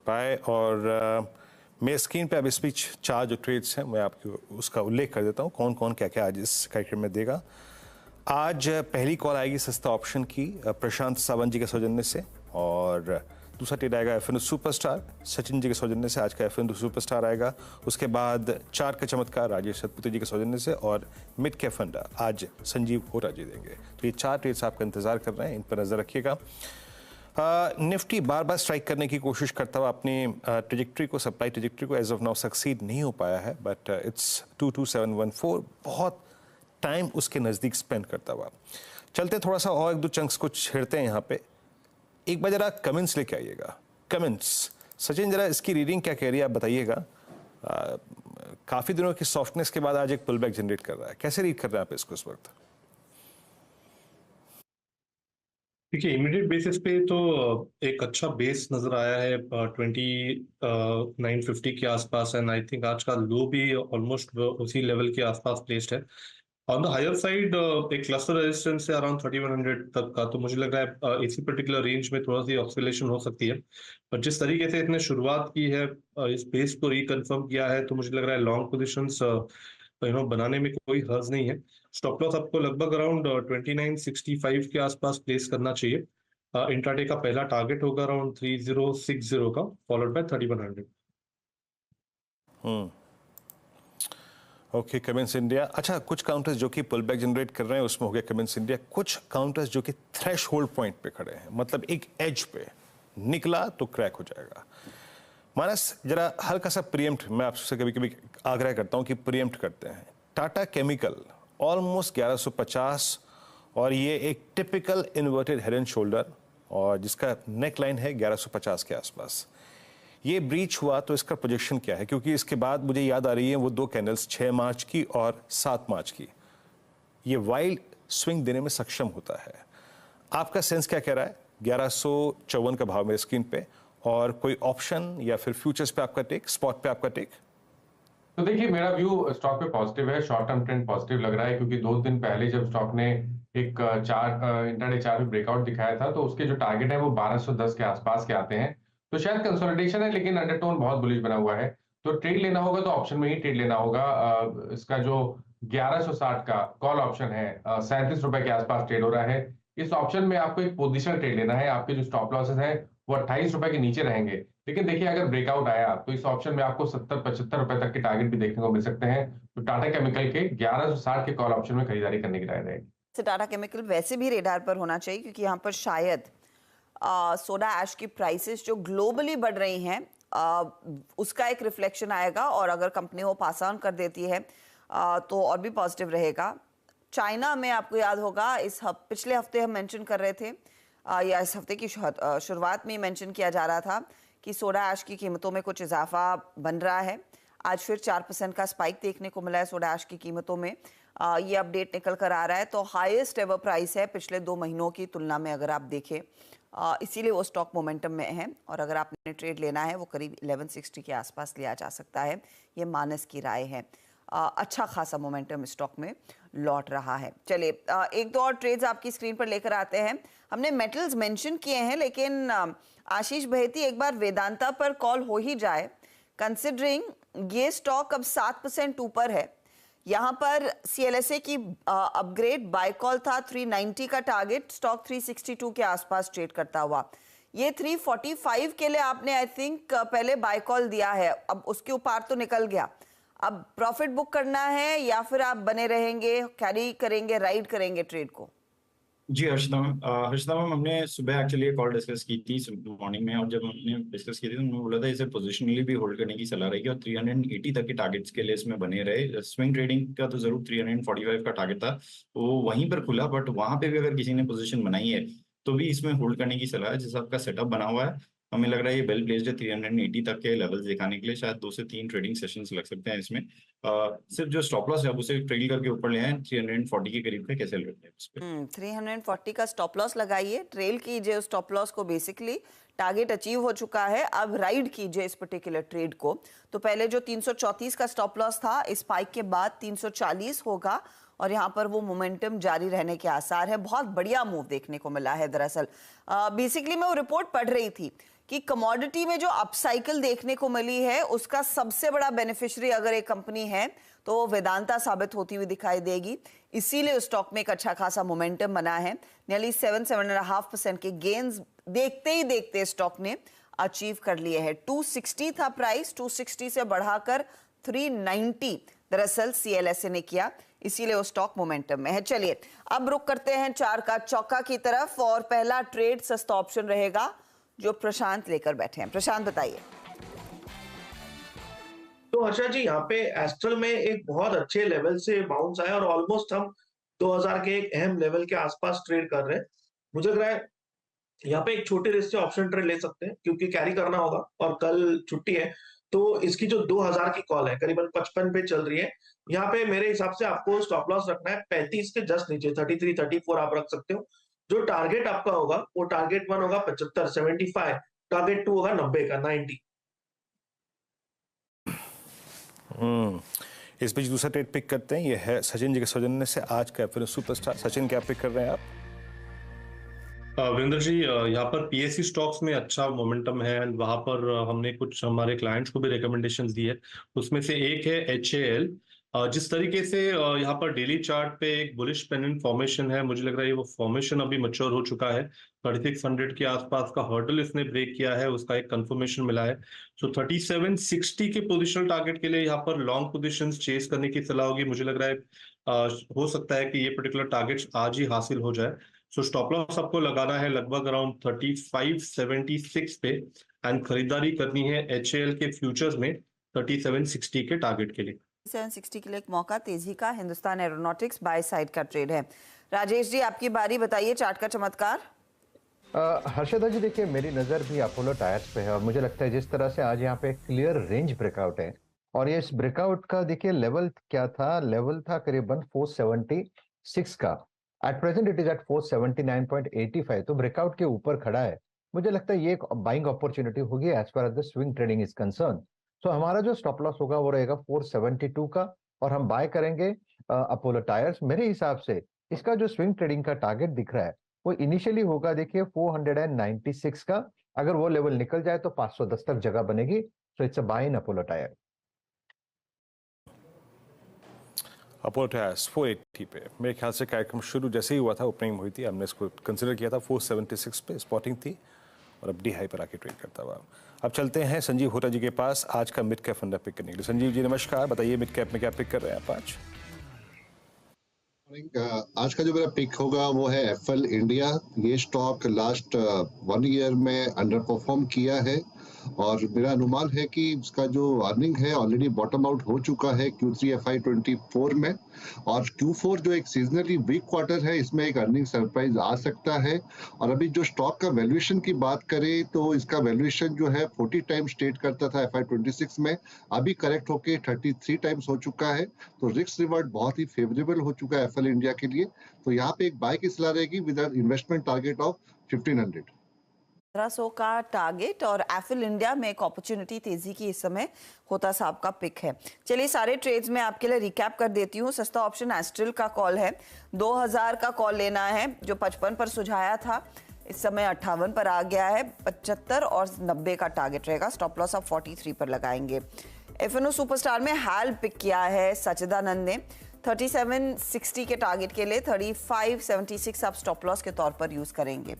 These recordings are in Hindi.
पाए। और मेरे स्क्रीन पे अब इस बीच 4 जो ट्रेड्स हैं मैं आपको उसका उल्लेख कर देता हूँ, कौन कौन क्या क्या आज इस कार्यक्रम में देगा। आज पहली कॉल आएगी सस्ता ऑप्शन की प्रशांत सावंत जी के सौजन्य से, और दूसरा ट्रेड आएगा एफ सुपरस्टार सचिन जी के सौजन्य से। आज का एफ सुपरस्टार आएगा। उसके बाद 4 का चमत्कार राजेश सतपुते जी के सौजन्य से, और मिड कैप फंड आज संजीव होरा जी देंगे। तो ये 4 ट्रेड्स आपका इंतजार कर रहे हैं, इन पर नजर रखिएगा। निफ्टी बार बार स्ट्राइक करने की कोशिश करता हुआ अपनी ट्रेजेक्ट्री को, सप्लाई ट्रेजेक्ट्री को एज ऑफ नाउ सक्सीड नहीं हो पाया है, बट इट्स 22714, बहुत टाइम उसके नज़दीक स्पेंड करता हुआ। चलते थोड़ा सा और 1-2 चंक्स को छेड़ते हैं यहाँ पे। एक बार जरा कमेंट्स लेके आइएगा। कमेंट्स सचिन, जरा इसकी रीडिंग क्या कह रही है आप बताइएगा। काफ़ी दिनों की सॉफ्टनेस के बाद आज एक पुल बैक जनरेट कर रहा है, कैसे रीड कर रहे हैं आप इसको इस वक्त? देखिए, इमीडिएट बेसिस पे तो एक अच्छा बेस नजर आया है 2950 के आसपास, एंड आई थिंक आज का लो भी ऑलमोस्ट उसी लेवल के आसपास प्लेस्ड है। ऑन द हायर साइड एक क्लस्टर रेजिस्टेंस है अराउंड 3100 तक का, तो मुझे लग रहा है इसी पर्टिकुलर रेंज में थोड़ा सी ऑक्सीलेशन हो सकती है। पर जिस तरीके से इसने शुरुआत की है, इस बेस को रिकन्फर्म किया है, तो मुझे लग रहा है लॉन्ग पोजिशंस बनाने में कोई हर्ज नहीं है। स्टॉप लॉस आपको लगभग अराउंड 2965 के आसपास प्लेस करना चाहिए। इंट्राडे का पहला टारगेट होगा अराउंड 3060 का, followed by 3100। Okay, comments India. अच्छा, कुछ काउंटर्स जो कि पुल बैक जनरेट कर रहे हैं उसमें हो गया कमेंट्स इंडिया। कुछ काउंटर्स जो कि थ्रेश होल्ड पॉइंट पे खड़े हैं, मतलब एक एज पे निकला तो क्रैक हो जाएगा। मानस, जरा हल्का सा प्रीएम्प्ट, मैं आपसे कभी कभी आग्रह करता हूं कि प्रीएम्प्ट करते हैं। टाटा केमिकल ऑलमोस्ट 1150, और ये एक typical inverted head and shoulder, और जिसका नेक लाइन है 1150 के आसपास। ये ब्रीच हुआ तो इसका प्रोजेक्शन क्या है? क्योंकि इसके बाद मुझे याद आ रही है वो 2 कैंडल्स 6 मार्च की और 7 मार्च की, ये वाइल्ड स्विंग देने में सक्षम होता है। आपका सेंस क्या कह रहा है? 1154 का भाव मेरे स्क्रीन पे, और कोई ऑप्शन या फिर फ्यूचर्स पे आपका टेक, स्पॉट पे आपका टेक? तो देखिए, मेरा व्यू स्टॉक पे पॉजिटिव है, शॉर्ट टर्म ट्रेंड पॉजिटिव लग रहा है, क्योंकि 2 दिन पहले जब स्टॉक ने एक इंट्राडे चार्ट में ब्रेकआउट दिखाया था, तो उसके जो टारगेट है वो 1210 के आसपास के आते हैं। तो शायद कंसोलिडेशन है, लेकिन अंडरटोन बहुत बुलिश बना हुआ है। तो ट्रेड लेना होगा तो ऑप्शन में ही ट्रेड लेना होगा। इसका जो 1160 का कॉल ऑप्शन है, 37 रुपए के आसपास ट्रेड हो रहा है। इस ऑप्शन में आपको एक पोजिशन ट्रेड लेना है। आपके जो स्टॉप लॉसेस हैं वो 28 रुपए के नीचे रहेंगे, लेकिन देखिए अगर ब्रेकआउट आया तो इस ऑप्शन में आपको 70-75 रुपए तक के टारगेट भी देखने को मिल सकते हैं। तो टाटा केमिकल के 1160 के कॉल ऑप्शन में खरीदारी करने की राय रहेगी। टाटा केमिकल वैसे भी रेडार पर होना चाहिए, क्योंकि यहाँ पर शायद सोडा ऐश की प्राइसेस जो ग्लोबली बढ़ रही हैं उसका एक रिफ्लेक्शन आएगा, और अगर कंपनी वो पास ऑन कर देती है तो और भी पॉजिटिव रहेगा। चाइना में आपको याद होगा पिछले हफ्ते हम मेंशन कर रहे थे, या इस हफ्ते की शुरुआत में मेंशन किया जा रहा था कि सोडा ऐश की कीमतों में कुछ इजाफा बन रहा है। आज फिर 4% का स्पाइक देखने को मिला है सोडा ऐश की कीमतों में। ये अपडेट निकल कर आ रहा है, तो हाईएस्ट एवर प्राइस है पिछले 2 महीनों की तुलना में अगर आप देखें, इसीलिए वो स्टॉक मोमेंटम में है। और अगर आपने ट्रेड लेना है वो करीब 1160 के आसपास लिया जा सकता है, ये मानस की राय है। अच्छा खासा मोमेंटम स्टॉक में लौट रहा है। चलिए 1-2 और ट्रेड्स आपकी स्क्रीन पर लेकर आते हैं। हमने मेटल्स मेंशन किए हैं, लेकिन आशीष बहेती, एक बार वेदांता पर कॉल हो ही जाए, कंसिडरिंग ये स्टॉक अब 7% ऊपर है। यहाँ पर CLSA की अपग्रेड बाय कॉल था, 390 का टारगेट, स्टॉक 362 के आसपास ट्रेड करता हुआ। ये 345 के लिए आपने आई थिंक पहले बाय कॉल दिया है, अब उसके ऊपर तो निकल गया। अब प्रॉफिट बुक करना है या फिर आप बने रहेंगे, कैरी करेंगे, राइड करेंगे ट्रेड को? जी हर्षिता मैम, हमने सुबह एक्चुअली कॉल डिस्कस की थी मॉर्निंग में, और जब हमने डिस्कस की थी तो उन्होंने बोला था इसे पोजिशनली भी होल्ड करने की सलाह रहेगी, और 380 तक के टारगेट्स के लिए इसमें बने रहे। स्विंग ट्रेडिंग का तो जरूर 345 का टारगेट था, वो वहीं पर खुला, बट वहां पे भी अगर किसी ने पोजीशन बनाई है तो भी इसमें होल्ड करने की सलाह है। जैसा आपका सेटअप बना हुआ है, हमें लग रहा है ये वेल प्लेस्ड है 380 तक के लेवल्स दिखाने के लिए। शायद 2 से 3 ट्रेडिंग सेशंस लग सकते हैं इसमें। सिर्फ जो स्टॉप लॉस है उसे ट्रेड करके ऊपर ले आए, 340 के करीब पे कैसे लेते हैं उस पे? 340 का स्टॉप लॉस लगाइए, ट्रेल कीजिए उस स्टॉप लॉस को, बेसिकली टारगेट अचीव हो चुका है, अब राइड कीजिए इस पर्टिकुलर ट्रेड को। तो पहले जो 334 का स्टॉप लॉस था, इस स्पाइक के बाद 340 होगा, और यहाँ पर वो मोमेंटम जारी रहने के आसार है। बहुत बढ़िया मूव देखने को मिला है। दरअसल बेसिकली मैं वो रिपोर्ट पढ़ रही थी कि कमोडिटी में जो अपसाइकिल देखने को मिली है उसका सबसे बड़ा बेनिफिशियरी अगर एक कंपनी है तो वो वेदांता साबित होती हुई दिखाई देगी। इसीलिए स्टॉक में एक अच्छा खासा मोमेंटम बना है। नियरली 7.5% के गेन्स देखते ही देखते स्टॉक ने अचीव कर लिए हैं। 260 था प्राइस, 260 से बढ़ाकर 390 दरअसल CLSA ने किया, इसीलिए वो स्टॉक मोमेंटम में है। चलिए अब रुक करते हैं चार का चौका की तरफ और पहला ट्रेड सस्ता ऑप्शन रहेगा जो प्रशांत लेकर बैठे हैं। प्रशांत बताइए। तो हर्षा जी, यहाँ पे एस्ट्रल में एक बहुत अच्छे लेवल से बाउंस आया और ऑलमोस्ट हम 2000 के एक अहम लेवल के आसपास ट्रेड कर रहे हैं। मुझे लग रहा है यहाँ पे एक छोटे रिस्क से ऑप्शन ट्रेड ले सकते हैं क्योंकि कैरी करना होगा और कल छुट्टी है। तो इसकी जो 2000 की कॉल है करीबन 55 पे चल रही है। यहाँ पे मेरे हिसाब से आपको स्टॉप लॉस रखना है 35 के जस्ट नीचे, 33, 34 आप रख सकते हो। जो टारगेट आपका होगा वो टारगेट 1 होगा 75, 75, टारगेट 2 होगा 90 का 90। इस बीच दूसरा ट्रेड पिक करते हैं, ये है सचिन जी के सौजन्य से आज का फिर सुपरस्टार। सचिन, क्या पिक कर रहे हैं आप? वीरेंद्र जी, यहाँ पर PSU स्टॉक्स में अच्छा मोमेंटम है एंड वहां पर हमने कुछ हमारे क्लाइंट्स को भी रिकमेंडेशंस दी है। उसमें से एक है HAL। जिस तरीके से यहाँ पर डेली चार्ट पे एक बुलिश पेंडेंट फॉर्मेशन है, मुझे लग रहा है वो फॉर्मेशन अभी मैच्योर हो चुका है। 3600 के आसपास का हर्डल इसने ब्रेक किया है, उसका एक कंफर्मेशन मिला है। सो 3760 के पोजिशनल टारगेट के लिए यहाँ पर लॉन्ग पोजिशंस चेस करने की सलाह होगी। मुझे लग रहा है हो सकता है कि ये पर्टिकुलर टारगेट आज ही हासिल हो जाए। सो स्टॉप लॉस आपको लगाना है लगभग अराउंड 3576 पे एंड खरीदारी करनी है HAL के फ्यूचर्स में 3760 के टारगेट के लिए। 760 के लिए एक मौका तेजी का हिंदुस्तान एरोनॉटिक्स बाय साइड का ट्रेड है। राजेश जी, आपकी बारी, बताइए चार्ट का चमत्कार। हर्षदा जी, देखिए मेरी नजर भी अपोलो टायर्स पे है और मुझे लगता है जिस तरह से आज यहाँ पे क्लियर रेंज ब्रेकआउट है और ये इस ब्रेकआउट का देखिए लेवल क्या था, लेवल था करीबन 476 का। At present it is at 479.85, तो ब्रेकआउट के ऊपर खड़ा है। मुझे लगता है ये एक बाइंग अपॉर्चुनिटी होगी as far as the swing trading is concern. तो हमारा जो स्टॉप लॉस होगा वो रहेगा 472 का और हम बाय करेंगे अपोलो टायर्स। मेरे हिसाब से इसका जो स्विंग ट्रेडिंग का टारगेट दिख रहा है वो इनिशियली होगा देखिए 496 का। अगर वो लेवल निकल जाए तो 510 तक जगह बनेगी। So it's a buy in Apollo Tyre. Apollo Tyres 480 पे मेरे ख्याल से कार्यक्रम शुरू जैसे ही हुआ था, ओपनिंग हुई थी, हमने इसको कंसिडर किया था 476 पे स्पॉटिंग थी और अब डी हाई पर आके ट्रेड करता हुआ। अब चलते हैं संजीव होटा जी के पास आज का मिड कैप फंडा पिक करने के लिए। संजीव जी नमस्कार, बताइए मिड कैप में क्या पिक कर रहे हैं आप आज? आज का जो मेरा पिक होगा वो है एफएल इंडिया। ये स्टॉक लास्ट 1 ईयर में अंडर परफॉर्म किया है और मेरा अनुमान है कि इसका जो अर्निंग है ऑलरेडी बॉटम आउट हो चुका है Q3 FY24 में और Q4 जो एक सीजनली वीक क्वार्टर है इसमें एक अर्निंग सरप्राइज आ सकता है। और अभी जो स्टॉक का वैल्यूएशन की बात करें तो इसका वैल्यूएशन जो है 40 टाइम्स ट्रेड करता था FY26 में, अभी करेक्ट होके 33 टाइम्स हो चुका है। तो रिस्क रिवार्ड बहुत ही फेवरेबल हो चुका है एफएल इंडिया के लिए। तो यहाँ पे एक बाय की सलाह रहेगी विद इन्वेस्टमेंट टारगेट ऑफ 1500। 1500 का टारगेट और एफएल इंडिया में एक अपॉर्चुनिटी तेजी की इस समय होता साहब का पिक है। चलिए सारे ट्रेड्स में आपके लिए रिकैप कर देती हूँ। सस्ता ऑप्शन एस्ट्रल का कॉल है, 2000 का कॉल लेना है जो 55 पर सुझाया था, इस समय 58 पर आ गया है। 75 और 90 का टारगेट रहेगा। स्टॉप लॉस आप 43 पर लगाएंगे। एफएनओ सुपरस्टार में हाल पिक किया है सचिदानंद ने 3760 के टारगेट के लिए 3576 आप स्टॉप लॉस के तौर पर यूज करेंगे।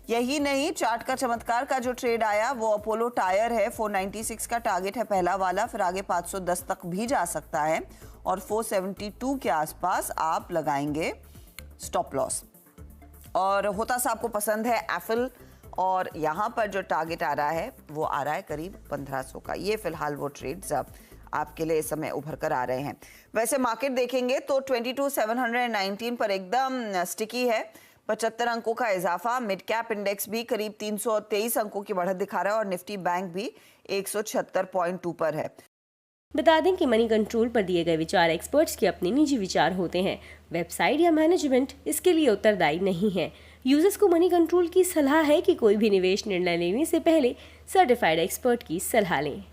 यही नहीं, चार्ट का चमत्कार का जो ट्रेड आया वो अपोलो टायर है। 496 का टारगेट है पहला वाला, फिर आगे 510 तक भी जा सकता है और 472 के आसपास आप लगाएंगे स्टॉप लॉस। और होता सा आपको पसंद है एफएल और यहाँ पर जो टारगेट आ रहा है वो आ रहा है करीब 1500 का। ये फिलहाल वो ट्रेड्स आपके लिए इस समय उभर कर आ रहे हैं। वैसे मार्केट देखेंगे तो 22,719 पर एकदम स्टिकी है, 75 अंकों का इजाफा। मिड कैप इंडेक्स भी करीब 323 अंकों की बढ़त दिखा रहा है और निफ्टी बैंक भी 176.2 पर है। बता दें कि मनी कंट्रोल पर दिए गए विचार एक्सपर्ट्स के अपने निजी विचार होते हैं। वेबसाइट या मैनेजमेंट इसके लिए उत्तरदायी नहीं है। यूजर्स को मनी कंट्रोल की सलाह है कि कोई भी निवेश निर्णय लेने से पहले सर्टिफाइड एक्सपर्ट की सलाह लें।